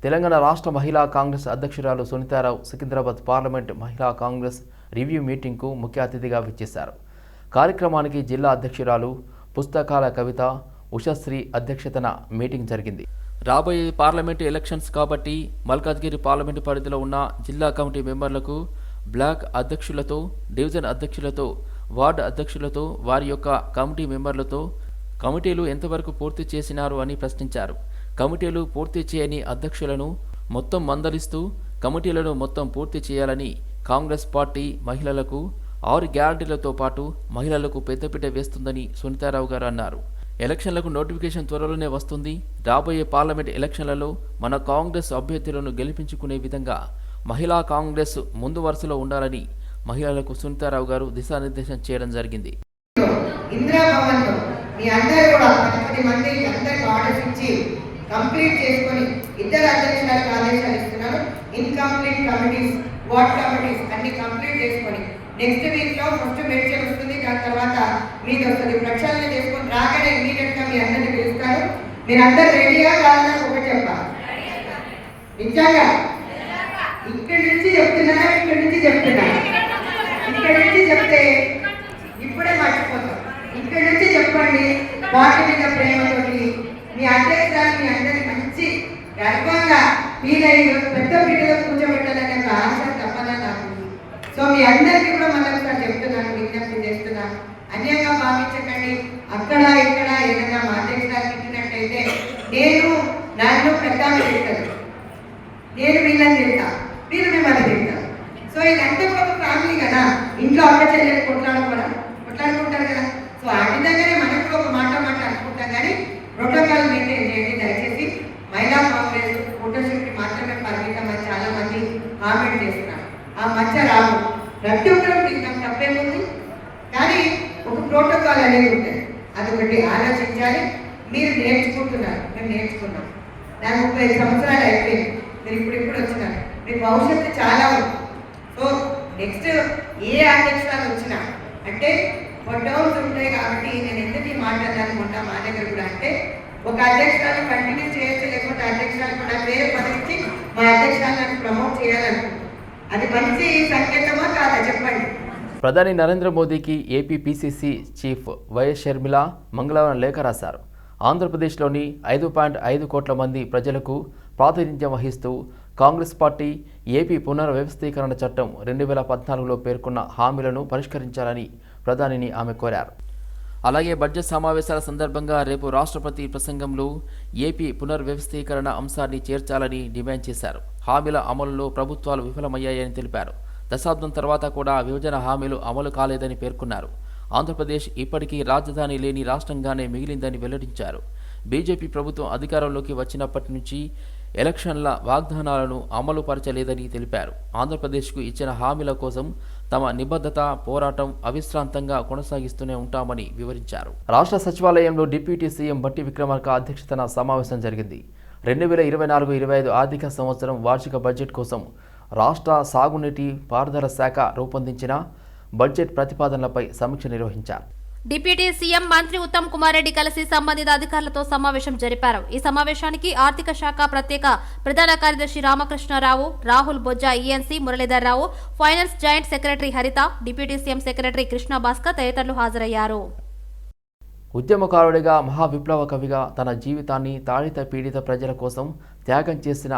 తెలంగాణ రాష్ట్ర మహిళా కాంగ్రెస్ అధ్యక్షురాలు సునీతారావు సికింద్రాబాద్ పార్లమెంట్ మహిళా కాంగ్రెస్ రివ్యూ మీటింగ్కు ముఖ్య అతిథిగా విచ్చేశారు. కార్యక్రమానికి జిల్లా అధ్యక్షురాలు పుస్తకాల కవిత ఉషశ్రీ అధ్యక్షతన మీటింగ్ జరిగింది. రాబోయే పార్లమెంటు ఎలక్షన్స్ కాబట్టి మల్కాజ్గిరి పార్లమెంటు పరిధిలో ఉన్న జిల్లా కమిటీ మెంబర్లకు, బ్లాక్ అధ్యక్షులతో, డివిజన్ అధ్యక్షులతో, వార్డు అధ్యక్షులతో, వారి యొక్క కమిటీ మెంబర్లతో కమిటీలు ఎంతవరకు పూర్తి చేసినారు అని ప్రశ్నించారు. కమిటీలు పూర్తి చేయని అధ్యక్షులను మొత్తం మందలిస్తూ కమిటీలను మొత్తం పూర్తి చేయాలని కాంగ్రెస్ పార్టీ మహిళలకు 6 గ్యారంటీలతో పాటు మహిళలకు పెద్దపీట వేస్తుందని సునీతారావు గారు అన్నారు. ఎలక్షన్లకు నోటిఫికేషన్ త్వరలోనే వస్తుంది. రాబోయే పార్లమెంట్ ఎలక్షన్లలో మన కాంగ్రెస్ అభ్యర్థులను గెలిపించుకునే విధంగా మహిళా కాంగ్రెస్ ముందు వరుసలో ఉండాలని మహిళలకు సునీతారావు గారు దిశానిర్దేశం చేయడం జరిగింది. కంప్లీట్ చేసుకొని ఇద్దరు అధ్యక్షులకు ఆదేశాలు ఇస్తున్నాను. ఇన్కంప్లీట్ కమిటీస్, వార్డ్ కమిటీస్ అన్ని కంప్లీట్ చేసుకొని నెక్స్ట్ వీక్ లో ఫస్ట్ మెడిసిన్ వస్తుంది. దాని తర్వాత మీది వస్తుంది. ప్రక్షాళన చేసుకొని రాగానే ఇమీడియట్ గా మీ అందరినీ పిలుస్తారు. మీరందరూ రెడీగా కావాలని ఒకటి చెప్పాలి. నిజంగా ఇక్కడి నుంచి చెప్తున్నారా? ఇక్కడి నుంచి చెప్తున్నారు. ఇక్కడి నుంచి చెప్తే ఇప్పుడే మర్చిపోతాం. ఇక్కడి నుంచి చెప్పండి. వాటి మీద ప్రేమతోటి మీ అధ్యక్షురాలు మీ అందరినీ మంచి గర్వంగా ఫీల్ అయ్యి పెద్ద పీటలో కూర్చోబెట్టాలనే ఒక ఆశ తప్పదా నాకు. సో మీ అందరికీ కూడా మళ్ళొకసారి చెప్తున్నాను, విజ్ఞప్తి చేస్తున్నాను. అన్యంగా భావించకండి. అక్కడ ఇక్కడ ఏదైనా మా అధ్యక్షురాలు తిట్టినట్టయితే నన్ను పెద్ద తింటారు, నేను వీళ్ళని తింటా, మీరు మిమ్మల్ని తింటారు. సో ఇదంతా ఒక ఫ్యామిలీ కదా. ఇంట్లో అక్క చెల్లెలు కొట్లాడుకుంటారు కదా. సో ఆ విధంగానే మనకు ఒక మాట అనుకుంటాం. కానీ ప్రోటోకాల్ మెయింటైన్ చేయండి దయచేసి. మహిళా కాంగ్రెస్ ఫోటోషూట్ కి మాత్రమే పరిమితం అని చాలా మంది కామెంట్ చేస్తున్నారు. ఆ మధ్య రావు ప్రతి ఒక్కరు తింటాం, తప్పేముంది. కానీ ఒక ప్రోటోకాల్ అనేది ఉంటుంది. అదొకటి ఆలోచించాలి. మీరు నేర్చుకుంటున్నారు, మేము నేర్చుకున్నాం. నాకు 35 సంవత్సరాలు అయిపోయింది. మీరు ఇప్పుడు వచ్చినారు. మీ భవిష్యత్తు చాలా ఉంది. సో నెక్స్ట్ ఏ అధ్యక్షురాలు వచ్చినా అంటే టర్మ్స్ ఉంటాయి కాబట్టి నేను ఎందుకు ఈ మాట్లాడాను మొన్న మా దగ్గర కూడా అంటే ఒక అధ్యక్షురాలు కంటిన్యూ చేయొచ్చు, లేకపోతే అధ్యక్షురాలు కూడా వేరే పదవిచ్చి మా అధ్యక్షురాలను ప్రమోట్ చేయాలనుకుంటున్నాను. అది మంచి సంకేతమా కాదా చెప్పండి. ప్రధాని నరేంద్ర మోదీకి AP PCC chief YS Sharmila మంగళవారం లేఖ రాశారు. ఆంధ్రప్రదేశ్లోని 5.5 కోట్ల మంది ప్రజలకు ప్రాతినిధ్యం వహిస్తూ కాంగ్రెస్ పార్టీ ఏపీ పునర్వ్యవస్థీకరణ చట్టం 2014లో పేర్కొన్న హామీలను పరిష్కరించాలని ప్రధానిని ఆమె కోరారు. అలాగే బడ్జెట్ సమావేశాల సందర్భంగా రేపు రాష్ట్రపతి ప్రసంగంలో ఏపీ పునర్వ్యవస్థీకరణ అంశాన్ని చేర్చాలని డిమాండ్ చేశారు. హామీల అమలులో ప్రభుత్వాలు విఫలమయ్యాయని తెలిపారు. దశాబ్దం తర్వాత కూడా విభజన హామీలు అమలు కాలేదని పేర్కొన్నారు. ఆంధ్రప్రదేశ్ ఇప్పటికీ రాజధాని లేని రాష్ట్రంగానే మిగిలిందని వెల్లడించారు. బీజేపీ ప్రభుత్వం అధికారంలోకి వచ్చినప్పటి నుంచి ఎలక్షన్ల వాగ్దానాలను అమలు పరచలేదని తెలిపారు. ఆంధ్రప్రదేశ్కు ఇచ్చిన హామీల కోసం తమ నిబద్ధత, పోరాటం అవిశ్రాంతంగా కొనసాగిస్తూనే ఉంటామని వివరించారు. రాష్ట్ర సచివాలయంలో డిప్యూటీ సీఎం బట్టి విక్రమార్క అధ్యక్షతన సమావేశం జరిగింది. 2024-25 ఆర్థిక సంవత్సరం వార్షిక బడ్జెట్ కోసం రాష్ట్ర సాగునీటి పారుదల శాఖ రూపొందించిన బడ్జెట్ ప్రతిపాదనలపై సమీక్ష నిర్వహించారు. డిప్యూటీ సీఎం మంత్రి ఉత్తమ్ కుమార్ రెడ్డి కలిసి సంబంధిత అధికారులతో సమావేశం జరిపారు. ఈ సమావేశానికి ఆర్థిక శాఖ ప్రత్యేక ప్రధాన కార్యదర్శి Ramakrishna Rao, Rahul Bojja, ENC Muralidhar Rao, finance joint secretary హరిత, deputy CM secretary Krishna Bhaskar తదితరులు హాజరయ్యారు. ఉద్యమకారుడిగా, మహావిప్లవ కవిగా తన జీవితాన్ని తాడిత పీడిత ప్రజల కోసం త్యాగం చేసిన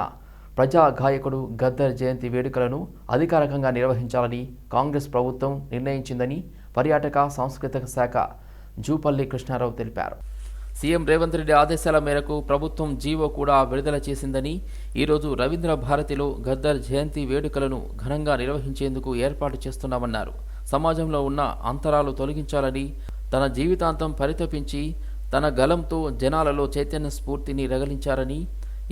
ప్రజా గాయకుడు గద్దర్ జయంతి వేడుకలను అధికారికంగా నిర్వహించాలని కాంగ్రెస్ ప్రభుత్వం నిర్ణయించిందని పర్యాటక సాంస్కృతిక శాఖ జూపల్లి కృష్ణారావు తెలిపారు. సీఎం రేవంత్ రెడ్డి ఆదేశాల మేరకు ప్రభుత్వం జీవో కూడా విడుదల చేసిందని, ఈరోజు రవీంద్ర భారతిలో గద్దర్ జయంతి వేడుకలను ఘనంగా నిర్వహించేందుకు ఏర్పాటు చేస్తున్నామన్నారు. సమాజంలో ఉన్న అంతరాలు తొలగించాలని, తన జీవితాంతం పరితపించి తన గలంతో జనాలలో చైతన్య స్ఫూర్తిని రగిలించారని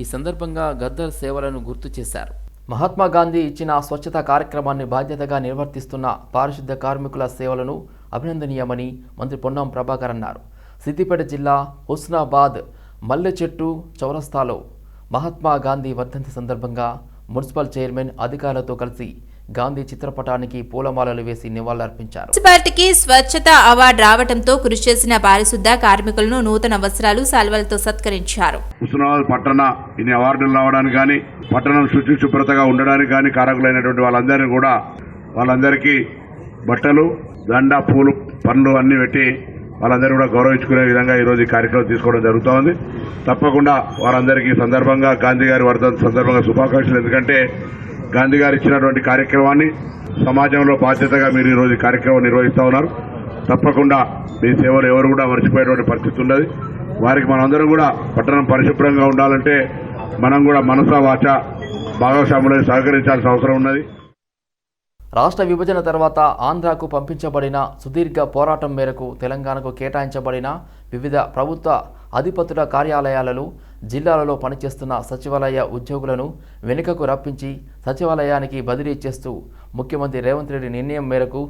ఈ సందర్భంగా గద్దర్ సేవలను గుర్తు చేశారు. మహాత్మా గాంధీ ఇచ్చిన స్వచ్ఛత కార్యక్రమాన్ని బాధ్యతగా నిర్వర్తిస్తున్న పారిశుద్ధ్య కార్మికుల సేవలను అభినందనీయమని మంత్రి పొన్నం ప్రభాకర్ అన్నారు. సిద్దిపేట జిల్లా హుస్నాబాద్ మల్లెచెట్టు చౌరస్తాలో మహాత్మా గాంధీ వర్ధంతి సందర్భంగా మున్సిపల్ చైర్మన్ అధికారులతో కలిసి గాంధీ చిత్రపటానికి పూలమాలలు వేసి నివాళులర్పించారు. మున్సిపాలిటీకి స్వచ్ఛత అవార్డు రావడంతో కృషి చేసిన పారిశుద్ధ కార్మికులను నూతన వస్త్రాలు శాల్వాలతో సత్కరించారు. హుస్నాబాద్ పట్టణ ఇన్ని అవార్డులు రావడానికి కానీ పట్టణం శుచి శుభ్రతగా ఉండడానికి కానీ కారకులైనటువంటి వాళ్ళందరికీ బట్టలు, దండ, పూలు, పండ్లు అన్ని పెట్టి వాళ్ళందరూ కూడా గౌరవించుకునే విధంగా ఈరోజు ఈ కార్యక్రమం తీసుకోవడం జరుగుతోంది. తప్పకుండా వారందరికీ సందర్భంగా గాంధీ గారి వర్ధంతి సందర్భంగా శుభాకాంక్షలు. ఎందుకంటే గాంధీ గారు ఇచ్చినటువంటి కార్యక్రమాన్ని సమాజంలో బాధ్యతగా మీరు ఈరోజు ఈ కార్యక్రమం నిర్వహిస్తూ ఉన్నారు. తప్పకుండా మీ సేవలు ఎవరు కూడా మర్చిపోయేటువంటి పరిస్థితి ఉన్నది. వారికి మనందరం కూడా పట్టణం పరిశుభ్రంగా ఉండాలంటే మనం కూడా మనసా వాచ భాగస్వాములను సహకరించాల్సిన అవసరం ఉన్నది. రాష్ట్ర విభజన తర్వాత ఆంధ్రాకు పంపించబడిన సుదీర్ఘ పోరాటం మేరకు తెలంగాణకు కేటాయించబడిన వివిధ ప్రభుత్వ అధిపతుల కార్యాలయాలలో జిల్లాలలో పనిచేస్తున్న సచివాలయ ఉద్యోగులను వెనుకకు రప్పించి సచివాలయానికి బదిలీ చేస్తూ ముఖ్యమంత్రి రేవంత్ రెడ్డి నిర్ణయం మేరకు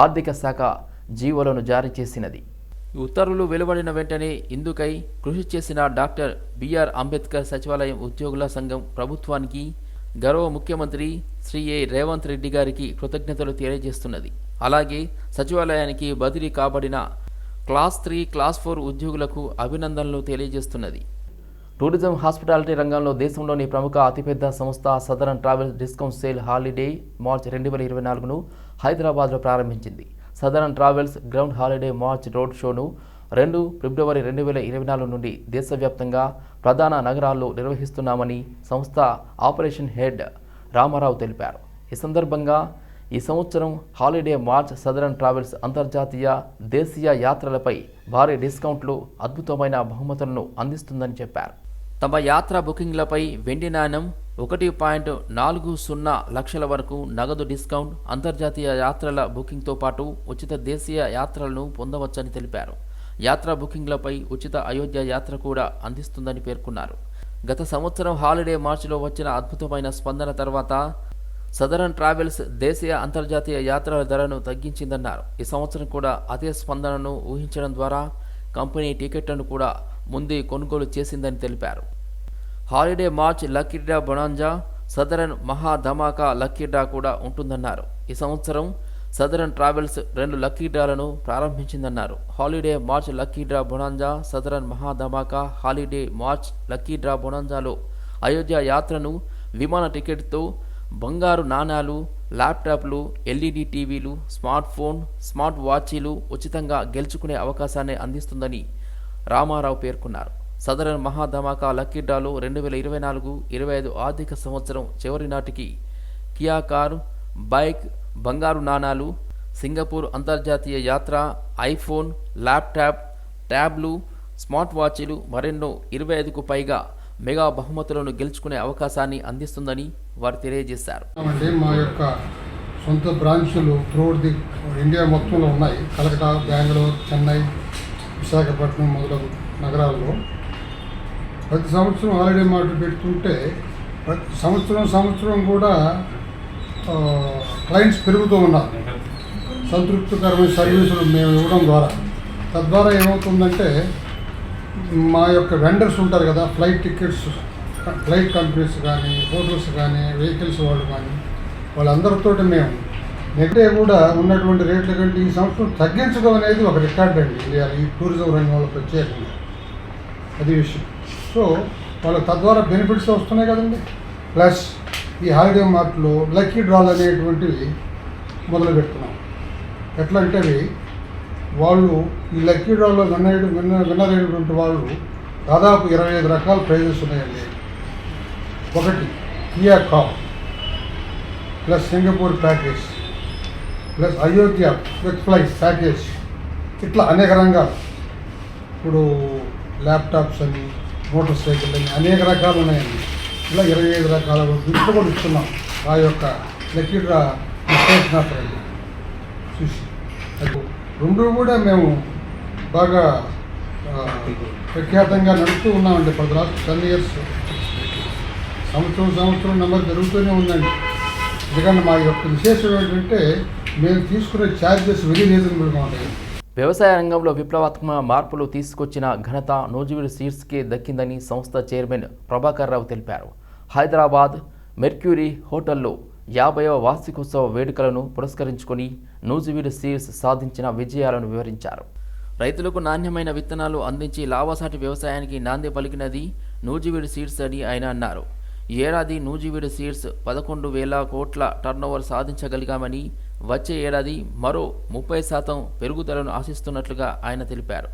ఆర్థిక శాఖ జీవోలను జారీ చేసినది. ఉత్తర్వులు వెలువడిన వెంటనే ఇందుకై కృషి చేసిన డాక్టర్ బిఆర్ అంబేద్కర్ సచివాలయం ఉద్యోగుల సంఘం ప్రభుత్వానికి గౌరవ ముఖ్యమంత్రి శ్రీ ఏ రేవంత్ రెడ్డి గారికి కృతజ్ఞతలు తెలియజేస్తున్నది. అలాగే సచివాలయానికి బదిలీ కాబడిన క్లాస్ 3, క్లాస్ 4 ఉద్యోగులకు అభినందనలు తెలియజేస్తున్నది. టూరిజం హాస్పిటాలిటీ రంగంలో దేశంలోని ప్రముఖ అతిపెద్ద సంస్థ Southern Travels discount sale holiday march 2024ను హైదరాబాద్లో ప్రారంభించింది. Southern Travels ground holiday march road షోను 2 ఫిబ్రవరి 2024 నుండి దేశవ్యాప్తంగా ప్రధాన నగరాల్లో నిర్వహిస్తున్నామని సంస్థ ఆపరేషన్ హెడ్ రామారావు తెలిపారు. ఈ సందర్భంగా ఈ సంవత్సరం హాలిడే మార్చ్ సదరన్ ట్రావెల్స్ అంతర్జాతీయ, దేశీయ యాత్రలపై భారీ డిస్కౌంట్లు, అద్భుతమైన బహుమతులను అందిస్తుందని చెప్పారు. తమ యాత్ర బుకింగ్లపై వెండి నాణ్యం 1.40 లక్షల వరకు నగదు డిస్కౌంట్, అంతర్జాతీయ యాత్రల బుకింగ్తో పాటు ఉచిత దేశీయ యాత్రలను పొందవచ్చని తెలిపారు. యాత్రా బుకింగ్లపై ఉచిత అయోధ్య యాత్ర కూడా అందిస్తుందని పేర్కొన్నారు. గత సంవత్సరం హాలిడే మార్చిలో వచ్చిన అద్భుతమైన స్పందన తర్వాత సదరన్ ట్రావెల్స్ దేశీయ, అంతర్జాతీయ యాత్రల ధరను తగ్గించిందన్నారు. ఈ సంవత్సరం కూడా అదే స్పందనను ఊహించడం ద్వారా కంపెనీ టికెట్లను కూడా ముందే కొనుగోలు చేసిందని తెలిపారు. Holiday march lucky draw bonanza, Southern మహా ధమాకా లక్కీ డ్రా కూడా ఉంటుందన్నారు. ఈ సంవత్సరం సదరన్ ట్రావెల్స్ 2 లక్కీ డ్రాలను ప్రారంభించిందన్నారు. Holiday march lucky draw bonanza, Southern మహా ధమాకా హాలిడే మార్చ్ లక్కీ డ్రా బొనాంజాలో అయోధ్య యాత్రను విమాన టికెట్తో బంగారు నాణాలు, ల్యాప్టాప్లు, ఎల్ఈడి టీవీలు, స్మార్ట్ ఫోన్, స్మార్ట్ వాచీలు ఉచితంగా గెలుచుకునే అవకాశాన్ని అందిస్తుందని రామారావు పేర్కొన్నారు. సదరన్ మహా ధమాకా లక్కీ డ్రాలో 2024-25 ఆర్థిక సంవత్సరం చివరి నాటికి కియా కారు, బైక్, బంగారు నాణాలు, సింగపూర్ అంతర్జాతీయ యాత్ర, ఐఫోన్, ల్యాప్టాప్, ట్యాబ్లు, స్మార్ట్ వాచీలు మరెన్నో 25కు పైగా మెగా బహుమతులను గెలుచుకునే అవకాశాన్ని అందిస్తుందని వారు తెలియజేశారు. మా యొక్క సొంత బ్రాంచ్లు త్రూఅవుట్ ది ఇండియా మొత్తంలో ఉన్నాయి. కలకత్తా, బెంగళూరు, చెన్నై, విశాఖపట్నం మొదలగు నగరాల్లో ప్రతి సంవత్సరం హాలిడే మార్ట్ పెడుతుంటే ప్రతి సంవత్సరం కూడా క్లయింట్స్ పెరుగుతూ ఉన్నారు. సంతృప్తికరమైన సర్వీసులు మేము ఇవ్వడం ద్వారా తద్వారా ఏమవుతుందంటే మా యొక్క వెండర్స్ ఉంటారు కదా, ఫ్లైట్ టికెట్స్, ఫ్లైట్ కంపెనీస్ కానీ, హోటల్స్ కానీ, వెహికల్స్ వాళ్ళు కానీ, వాళ్ళందరితో మేము నెక్స్ట్ కూడా ఉన్నటువంటి రేట్ల కంటే ఈ సంవత్సరం తగ్గించడం అనేది ఒక రికార్డ్ అండి ఇండియా ఈ టూరిజం రంగంలో ప్రత్యేకంగా. అది విషయం. సో వాళ్ళకి తద్వారా బెనిఫిట్స్ వస్తున్నాయి కదండి. ప్లస్ ఈ హాలిడే మార్ట్లో లక్కీ డ్రాలు అనేటువంటివి మొదలు పెడుతున్నాం. ఎట్లా అంటే అవి వాళ్ళు ఈ లక్కీ డ్రాలో విన్నరైనటువంటి వాళ్ళు దాదాపు 25 రకాల ప్రైజెస్ ఉన్నాయండి. ఒకటి Kia car plus Singapore package plus Ayodhya with flight package, ఇట్లా అనేక రంగాలు. ఇప్పుడు ల్యాప్టాప్స్ అని, మోటార్ సైకిల్ అని అనేక రకాలు ఉన్నాయండి. ఇలా 25 రకాల గిఫ్ట్లు కూడా ఇస్తున్నాం ఆ యొక్క లక్కీ డ్రా చేసినప్పుడు చూసి. అది 2 కూడా మేము బాగా ప్రఖ్యాతంగా నడుపుతూ ఉన్నామండి. ఫర్ ద లాస్ట్ 10 years సంవత్సరం నెంబర్ జరుగుతూనే ఉందండి. ఎందుకంటే మా యొక్క విశేషం ఏంటంటే మేము తీసుకునే ఛార్జెస్ వెరీ రీజనబుల్గా ఉంటాయి. వ్యవసాయ రంగంలో విప్లవాత్మక మార్పులు తీసుకొచ్చిన ఘనత నూజివీడు సీడ్స్కే దక్కిందని సంస్థ చైర్మన్ ప్రభాకర్ రావు తెలిపారు. హైదరాబాద్ మెర్క్యూరీ హోటల్లో 50వ వార్షికోత్సవ వేడుకలను పురస్కరించుకొని నూజివీడు సీడ్స్ సాధించిన విజయాలను వివరించారు. రైతులకు నాణ్యమైన విత్తనాలు అందించి లాభసాటి వ్యవసాయానికి నాంది పలికినది నూజివీడు సీడ్స్ అని ఆయన అన్నారు. ఈ ఏడాది నూజివీడు సీడ్స్ 11,000 కోట్ల టర్నోవర్ సాధించగలిగామని, వచ్చే ఏడాది మరో 30% పెరుగుదలను ఆశిస్తున్నట్లుగా ఆయన తెలిపారు.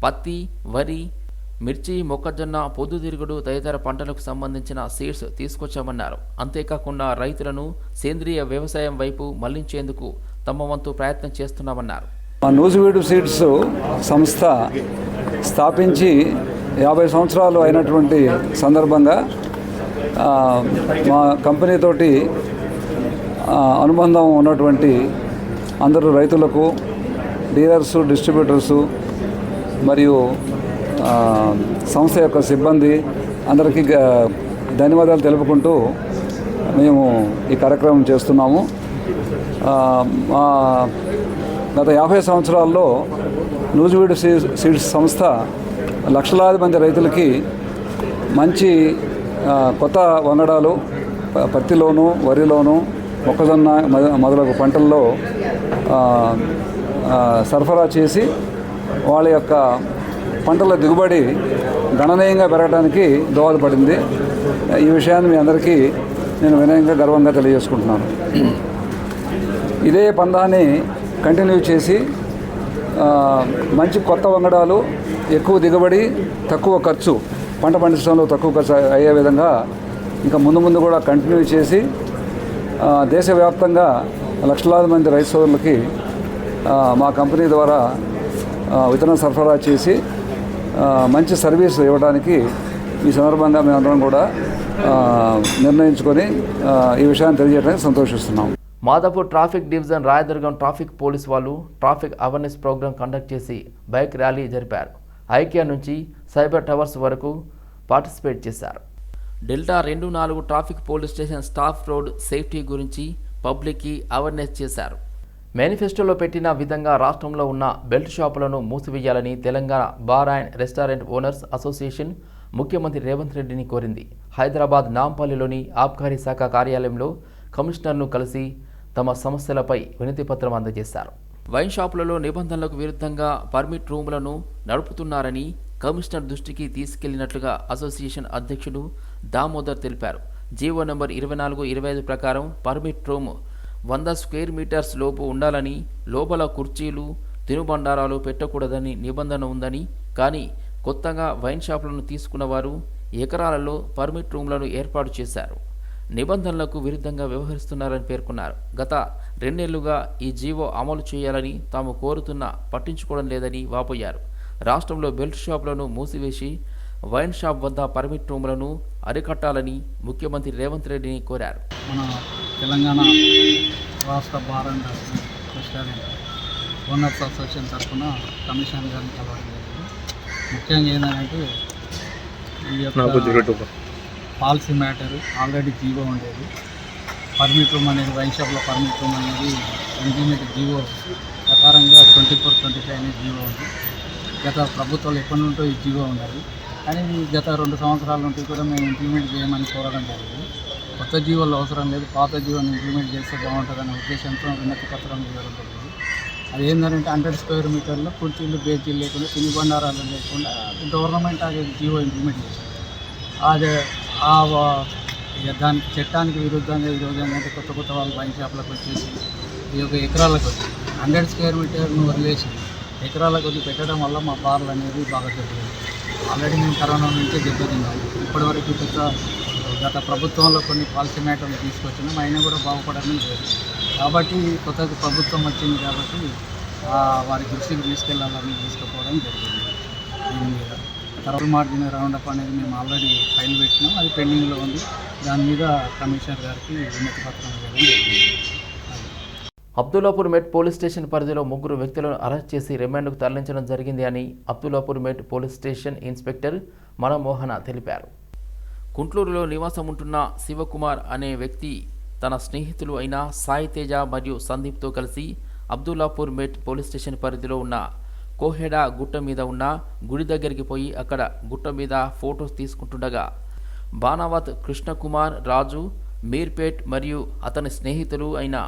పత్తి, వరి, మిర్చి, మొక్కజొన్న, పొద్దుతిరుగుడు తదితర పంటలకు సంబంధించిన సీడ్స్ తీసుకొచ్చామన్నారు. అంతేకాకుండా రైతులను సేంద్రియ వ్యవసాయం వైపు మళ్లించేందుకు తమ వంతు ప్రయత్నం చేస్తున్నామన్నారు. నూజివీడు సీడ్స్ సంస్థ స్థాపించి 50 సంవత్సరాలు అయినటువంటి సందర్భంగా మా కంపెనీతోటి అనుబంధం ఉన్నటువంటి అందరూ రైతులకు, డీలర్సు, డిస్ట్రిబ్యూటర్సు మరియు సంస్థ యొక్క సిబ్బంది అందరికీ ధన్యవాదాలు తెలుపుకుంటూ మేము ఈ కార్యక్రమం చేస్తున్నాము. మా గత 50 సంవత్సరాల్లో నూజివీడు సీడ్స్ సంస్థ లక్షలాది మంది రైతులకి మంచి కొత్త వంగడాలు పత్తిలోను, వరిలోను, మొక్కజొన్న మొదలగు పంటల్లో సరఫరా చేసి వాళ్ళ యొక్క పంటల దిగుబడి గణనీయంగా పెరగడానికి దోహదపడింది. ఈ విషయాన్ని మీ అందరికీ నేను వినయంగా గర్వంగా తెలియజేసుకుంటున్నాను. ఇదే పందాన్ని కంటిన్యూ చేసి మంచి కొత్త వంగడాలు, ఎక్కువ దిగుబడి, తక్కువ ఖర్చు, పంట పండించడంలో తక్కువ ఖర్చు అయ్యే విధంగా ఇంకా ముందు కూడా కంటిన్యూ చేసి దేశవ్యాప్తంగా లక్షలాది మంది రైతు సోదరులకి మా కంపెనీ ద్వారా విత్తనం సరఫరా చేసి మంచి సర్వీస్ ఇవ్వడానికి ఈ సందర్భంగా మేమందరం కూడా నిర్ణయించుకొని ఈ విషయాన్ని తెలియజేయడానికి సంతోషిస్తున్నాం. Madhapur traffic division Rayadurgam traffic police వాళ్ళు ట్రాఫిక్ అవేర్నెస్ ప్రోగ్రాం కండక్ట్ చేసి బైక్ ర్యాలీ జరిపారు. ఐకియా నుంచి సైబర్ టవర్స్ వరకు పార్టిసిపేట్ చేశారు. Delta 2-4 traffic police station staff road safety గురించి పబ్లిక్కి అవేర్నెస్ చేశారు. మేనిఫెస్టోలో పెట్టిన విధంగా రాష్ట్రంలో ఉన్న బెల్ట్ షాపులను మూసివేయాలని Telangana bar and restaurant owners association ముఖ్యమంత్రి రేవంత్ రెడ్డిని కోరింది. హైదరాబాద్ నాంపల్లిలోని ఆబ్కారీ శాఖ కార్యాలయంలో కమిషనర్ను కలిసి తమ సమస్యలపై వినతిపత్రం అందజేశారు. వైన్ షాపులలో నిబంధనలకు విరుద్ధంగా పర్మిట్ రూములను నడుపుతున్నారని కమిషనర్ దృష్టికి తీసుకెళ్లినట్లుగా అసోసియేషన్ అధ్యక్షుడు దామోదర్ తెలిపారు. జీవో నంబర్ 24/25 ప్రకారం పర్మిట్ రూమ్ 100 స్క్వేర్ మీటర్స్ లోపు ఉండాలని, లోపల కుర్చీలు, తినుబండారాలు పెట్టకూడదని నిబంధన ఉందని, కానీ కొత్తగా వైన్ షాపులను తీసుకున్న వారు ఎకరాలలో పర్మిట్ రూమ్లను ఏర్పాటు చేశారు. నిబంధనలకు విరుద్ధంగా వ్యవహరిస్తున్నారని పేర్కొన్నారు. గత 2 నెలలుగా ఈ జీవో అమలు చేయాలని తాము కోరుతున్నా పట్టించుకోవడం లేదని వాపోయారు. రాష్ట్రంలో బెల్ట్ షాపులను మూసివేసి వైన్ షాప్ వద్ద పర్మిట్ రూములను అరికట్టాలని ముఖ్యమంత్రి రేవంత్ రెడ్డిని కోరారు. మన తెలంగాణ రాష్ట్ర bar and restaurant owners association తరఫున కమిషనర్ గారిని కలవడం జరిగింది. ముఖ్యంగా ఏంటంటే ఈ యొక్క పాలసీ మ్యాటర్ ఆల్రెడీ జీవో ఉండేది. పర్మిట్ రూమ్ అనేది వైన్ షాప్లో పర్మిట్ రూమ్ అనేది ఇంప్లిమెంట్ జీవో ప్రకారంగా 24/25 అనేది జీవో ఉంది. గత ప్రభుత్వాలు ఎప్పటి నుంటో ఈ జీవో ఉన్నది, కానీ గత 2 సంవత్సరాల నుండి కూడా మేము ఇంప్లిమెంట్ చేయమని కోరడం జరిగింది. కొత్త జీవోలు అవసరం లేదు, పాత జీవోని ఇంప్లిమెంట్ చేస్తే బాగుంటుందనే ఉద్దేశంతో వినతి పత్రం ఇవ్వడం జరిగింది. అది ఏంటంటే 100 స్క్వేర్ మీటర్లో కుర్చీలు, బేచీలు లేకుండా, తినుబండారాలు లేకుండా గవర్నమెంట్ అది జీవో ఇంప్లిమెంట్ చేసింది. అది దానికి చట్టానికి విరుద్ధంగా ఈరోజు ఏంటంటే కొత్త వాళ్ళు వైన్ షాప్లకు వచ్చేసి ఈ యొక్క ఎకరాలకు వచ్చి 100 స్క్వేర్ మీటర్ను వదిలేసి ఎకరాల కొద్ది పెట్టడం వల్ల మా బార్లు అనేది బాగా దెబ్బతింది. ఆల్రెడీ మేము కరోనా నుంచే దెబ్బతిన్నాం. ఇప్పటివరకు గత ప్రభుత్వంలో కొన్ని పాలసీ మ్యాటర్లు తీసుకొచ్చినాం, అయినా కూడా బాగుపడడం లేదు. కాబట్టి కొత్త ప్రభుత్వం వచ్చింది కాబట్టి వారి దృష్టికి తీసుకెళ్లాలని తీసుకుపోవడం జరిగింది. దీని మీద తర్వాత మార్జిన్ రౌండ్ అప్ అనేది మేము ఆల్రెడీ ఫైల్ పెట్టినాం, అది పెండింగ్లో ఉంది. దాని మీద కమిషనర్ గారికి వినతి పత్రం ఇవ్వడం జరిగింది. అబ్దుల్లాపూర్ మెట్ పోలీస్ స్టేషన్ పరిధిలో 3 వ్యక్తులను అరెస్ట్ చేసి రిమాండ్కు తరలించడం జరిగింది అని అబ్దుల్లాపూర్ మెట్ పోలీస్ స్టేషన్ ఇన్స్పెక్టర్ మనమోహన తెలిపారు. కుంట్లూరులో నివాసం ఉంటున్న శివకుమార్ అనే వ్యక్తి తన స్నేహితులు అయిన సాయి తేజ మరియు సందీప్తో కలిసి అబ్దుల్లాపూర్ మెట్ పోలీస్ స్టేషన్ పరిధిలో ఉన్న కోహెడా గుట్ట మీద ఉన్న గుడి దగ్గరికి పోయి అక్కడ గుట్ట మీద ఫొటోస్ తీసుకుంటుండగా బాణావత్ కృష్ణకుమార్, రాజు, మీర్పేట్ మరియు అతని స్నేహితులు అయిన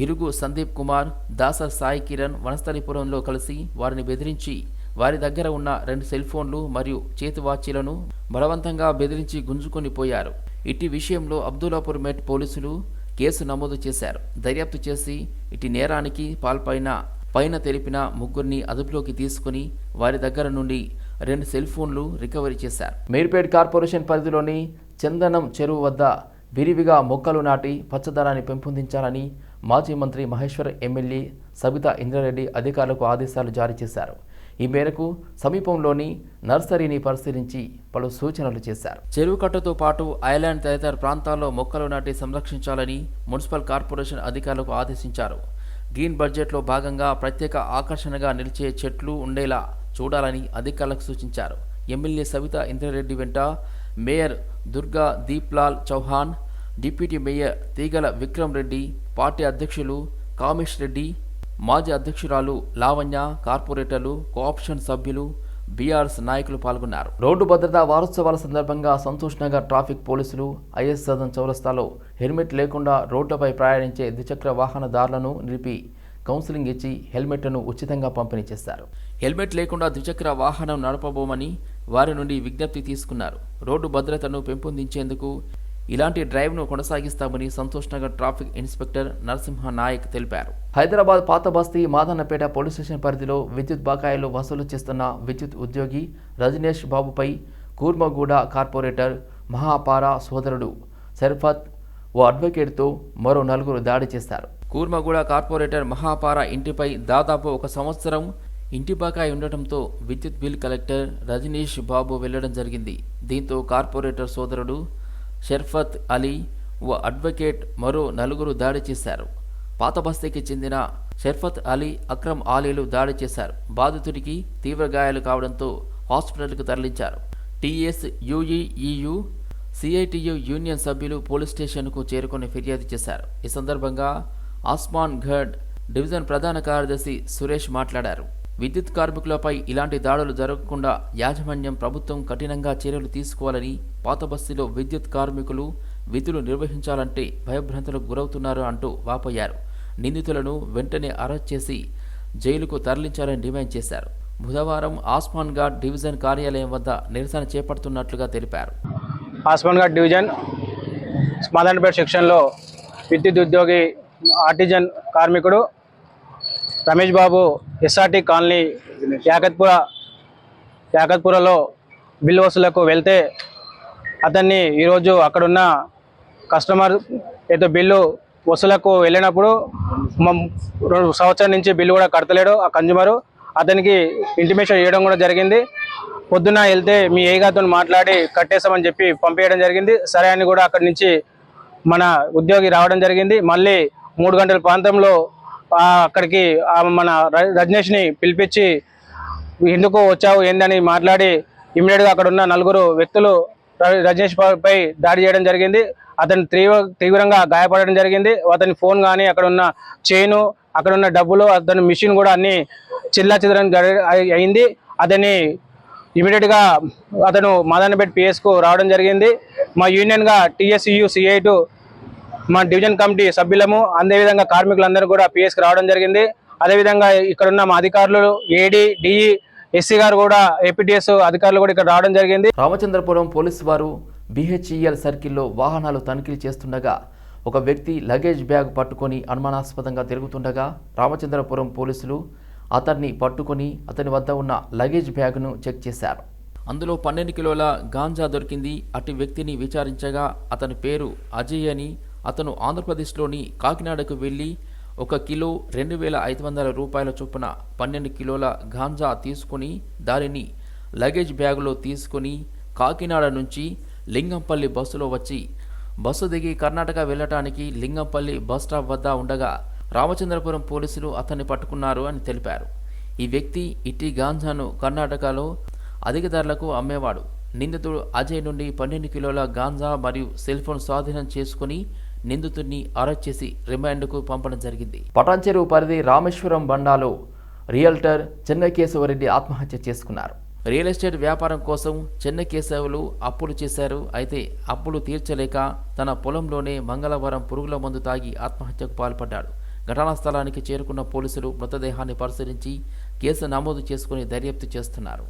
ఇరుగు సందీప్ కుమార్, దాసర్ సాయి కిరణ్ వనస్థలిపురంలో కలిసి వారిని బెదిరించి వారి దగ్గర ఉన్న 2 సెల్ ఫోన్లు మరియు చేతి వాచీలను బలవంతంగా బెదిరించి గుంజుకొని పోయారు. ఇట్టి విషయంలో అబ్దుల్లాపూర్ మెట్ పోలీసులు కేసు నమోదు చేశారు. దర్యాప్తు చేసి ఇటు నేరానికి పైన తెలిపిన 3 అదుపులోకి తీసుకుని వారి దగ్గర నుండి 2 సెల్ ఫోన్లు రికవరీ చేశారు. మీర్పేట్ కార్పొరేషన్ పరిధిలోని చందనం చెరువు వద్ద విరివిగా మొక్కలు నాటి పచ్చదనాన్ని పెంపొందించాలని మాజీ మంత్రి మహేశ్వర్ ఎమ్మెల్యే సబితా ఇంద్రారెడ్డి అధికారులకు ఆదేశాలు జారీ చేశారు. ఈ మేరకు సమీపంలోని నర్సరీని పరిశీలించి పలు సూచనలు చేశారు. చెరువు కట్టతో పాటు ఐలాండ్ తదితర ప్రాంతాల్లో మొక్కలు నాటి సంరక్షించాలని మున్సిపల్ కార్పొరేషన్ అధికారులకు ఆదేశించారు. గ్రీన్ బడ్జెట్లో భాగంగా ప్రత్యేక ఆకర్షణగా నిలిచే చెట్లు ఉండేలా చూడాలని అధికారులకు సూచించారు. ఎమ్మెల్యే సబితా ఇంద్రారెడ్డి వెంట mayor Durga Deeplal Chauhan, deputy mayor Teegala Vikram Reddy, party అధ్యక్షులు కామేష్ రెడ్డి, మాజీ అధ్యక్షురాలు లావణ్య, కార్పొరేటర్లు, కోఆప్షన్ సభ్యులు, బీఆర్ఎస్ నాయకులు పాల్గొన్నారు. రోడ్డు భద్రతా వారోత్సవాల సందర్భంగా సంతోష్ నగర్ ట్రాఫిక్ పోలీసులు ఐఎస్ సదన్ చౌరస్తాలో హెల్మెట్ లేకుండా రోడ్లపై ప్రయాణించే ద్విచక్ర వాహనదారులను నిలిపి కౌన్సిలింగ్ ఇచ్చి హెల్మెట్లను ఉచితంగా పంపిణీ చేశారు. హెల్మెట్ లేకుండా ద్విచక్ర వాహనం నడపబోమని వారి నుండి విజ్ఞప్తి తీసుకున్నారు. రోడ్డు భద్రతను పెంపొందించేందుకు ఇలాంటి డ్రైవ్ను కొనసాగిస్తామని సంతోష్ నగర్ ట్రాఫిక్ ఇన్స్పెక్టర్ నరసింహ నాయక్ తెలిపారు. హైదరాబాద్ పాత బస్తీ మాదన్నపేట పోలీస్ స్టేషన్ పరిధిలో విద్యుత్ బకాయిలు వసూలు చేస్తున్న విద్యుత్ ఉద్యోగి రజనీష్ బాబుపై కూర్మగూడ కార్పొరేటర్ మహాపారా సోదరుడు షర్ఫత్ ఓ అడ్వకేట్తో మరో 4 దాడి చేశారు. కూర్మగూడ కార్పొరేటర్ మహాపారా ఇంటిపై దాదాపు 1 సంవత్సరం ఇంటి బకాయి ఉండటంతో విద్యుత్ బిల్ కలెక్టర్ రజనీష్ బాబు వెళ్లడం జరిగింది. దీంతో కార్పొరేటర్ సోదరుడు షర్ఫత్ అలీ ఓ అడ్వకేట్ మరో 4 దాడి చేశారు. పాత బస్తీకి చెందిన షర్ఫత్ అలీ, అక్రమ్ ఆలీలు దాడి చేశారు. బాధితుడికి తీవ్ర గాయాలు కావడంతో హాస్పిటల్కు తరలించారు. టీఎస్ యూఈఈయు సిఐటియు యూనియన్ సభ్యులు పోలీస్ స్టేషన్కు చేరుకొని ఫిర్యాదు చేశారు. ఈ సందర్భంగా ఆస్మాన్ ఘడ్ డివిజన్ ప్రధాన కార్యదర్శి సురేష్ మాట్లాడారు. విద్యుత్ కార్మికులపై ఇలాంటి దాడులు జరగకుండా యాజమాన్యం ప్రభుత్వం కఠినంగా చర్యలు తీసుకోవాలని, పాత బస్తీలో విద్యుత్ కార్మికులు విధులు నిర్వహించాలంటే భయభ్రాంతులకు గురవుతున్నారు అంటూ వాపోయారు. నిందితులను వెంటనే అరెస్ట్ చేసి జైలుకు తరలించాలని డిమాండ్ చేశారు. బుధవారం ఆస్మాన్ ఘాట్ డివిజన్ కార్యాలయం వద్ద నిరసన చేపడుతున్నట్లుగా తెలిపారు. ఆస్మాన్ ఘాట్ డివిజన్ మాదన్నపేట సెక్షన్లో విద్యుత్ ఉద్యోగి ఆర్టిజన్ కార్మికుడు Ramesh Babu SRT colony యాకత్పురలో bill వసూలకు వెళ్తే అతన్ని ఈరోజు అక్కడున్న కస్టమర్ ఏదో బిల్లు వసూలకు వెళ్ళినప్పుడు 2 సంవత్సరాల నుంచి బిల్లు కూడా కడతలేడు ఆ కన్జ్యూమరు. అతనికి ఇంటిమేషన్ ఇవ్వడం కూడా జరిగింది. పొద్దున వెళ్తే మీ ఏగాతో మాట్లాడి కట్టేస్తామని చెప్పి పంపించడం జరిగింది. సరే అని కూడా అక్కడి నుంచి మన ఉద్యోగి రావడం జరిగింది. మళ్ళీ 3 గంటల ప్రాంతంలో అక్కడికి మన రజనీష్ని పిలిపించి ఎందుకు వచ్చావు ఏందని మాట్లాడి ఇమ్మీడియట్గా అక్కడ ఉన్న 4 వ్యక్తులు రజనీష్ పై దాడి చేయడం జరిగింది. అతను తీవ్రంగా గాయపడడం జరిగింది. అతని ఫోన్ కానీ, అక్కడ ఉన్న చైను, అక్కడ ఉన్న డబ్బులు, అతని మిషన్ కూడా అన్ని చిల్లాచెదరం అయింది. అతన్ని ఇమీడియట్గా అతను మాదన్నపేట పిఎస్కు రావడం జరిగింది. మా యూనియన్గా టీఎస్యు సిఐటు మా డివిజన్ కమిటీ సభ్యులము, అదేవిధంగా కార్మికులందరూ కూడా పిఎస్కి రావడం జరిగింది. అదేవిధంగా ఇక్కడ ఉన్న మా అధికారులు ఏడీ, డిఈ, ఎస్సీ గారు కూడా, ఏపీటీఎస్ అధికారులు కూడా ఇక్కడ రావడం జరిగింది. రామచంద్రపురం పోలీసు వారు బిహెచ్ఈఎల్ సర్కిల్లో వాహనాలు తనిఖీ చేస్తుండగా ఒక వ్యక్తి లగేజ్ బ్యాగ్ పట్టుకొని అనుమానాస్పదంగా తిరుగుతుండగా రామచంద్రపురం పోలీసులు అతన్ని పట్టుకొని అతని వద్ద ఉన్న లగేజ్ బ్యాగ్ను చెక్ చేశారు. అందులో 12 కిలోల గాంజా దొరికింది. అటు వ్యక్తిని విచారించగా అతని పేరు అజయ్ అని, అతను ఆంధ్రప్రదేశ్లోని కాకినాడకు వెళ్లి 1 కిలో 2,500 రూపాయల చొప్పున 12 కిలోల గాంజా తీసుకుని దానిని లగేజ్ బ్యాగులో తీసుకుని కాకినాడ నుంచి లింగంపల్లి బస్సులో వచ్చి బస్సు దిగి కర్ణాటక వెళ్లటానికి లింగంపల్లి బస్ స్టాప్ వద్ద ఉండగా రామచంద్రపురం పోలీసులు అతన్ని పట్టుకున్నారు అని తెలిపారు. ఈ వ్యక్తి ఇట్టి గాంజాను కర్ణాటకలో అధిక ధరలకు అమ్మేవాడు. నిందితుడు అజయ్ నుండి 12 కిలోల గాంజా మరియు సెల్ ఫోన్ స్వాధీనం చేసుకుని నిందితుడిని అరెస్ట్ చేసి రిమాండ్కు పంపడం జరిగింది. పటాన్చెరు పరిధి రామేశ్వరం బండాలో రియల్టర్ చెన్నకేశవరెడ్డి ఆత్మహత్య చేసుకున్నారు. రియల్ ఎస్టేట్ వ్యాపారం కోసం చెన్నకేశవులు అప్పులు చేశారు. అయితే అప్పులు తీర్చలేక తన పొలంలోనే మంగళవారం పురుగుల మందు తాగి ఆత్మహత్యకు పాల్పడ్డాడు. ఘటనా స్థలానికి చేరుకున్న పోలీసులు మృతదేహాన్ని పరిశీలించి కేసు నమోదు చేసుకుని దర్యాప్తు చేస్తున్నారు.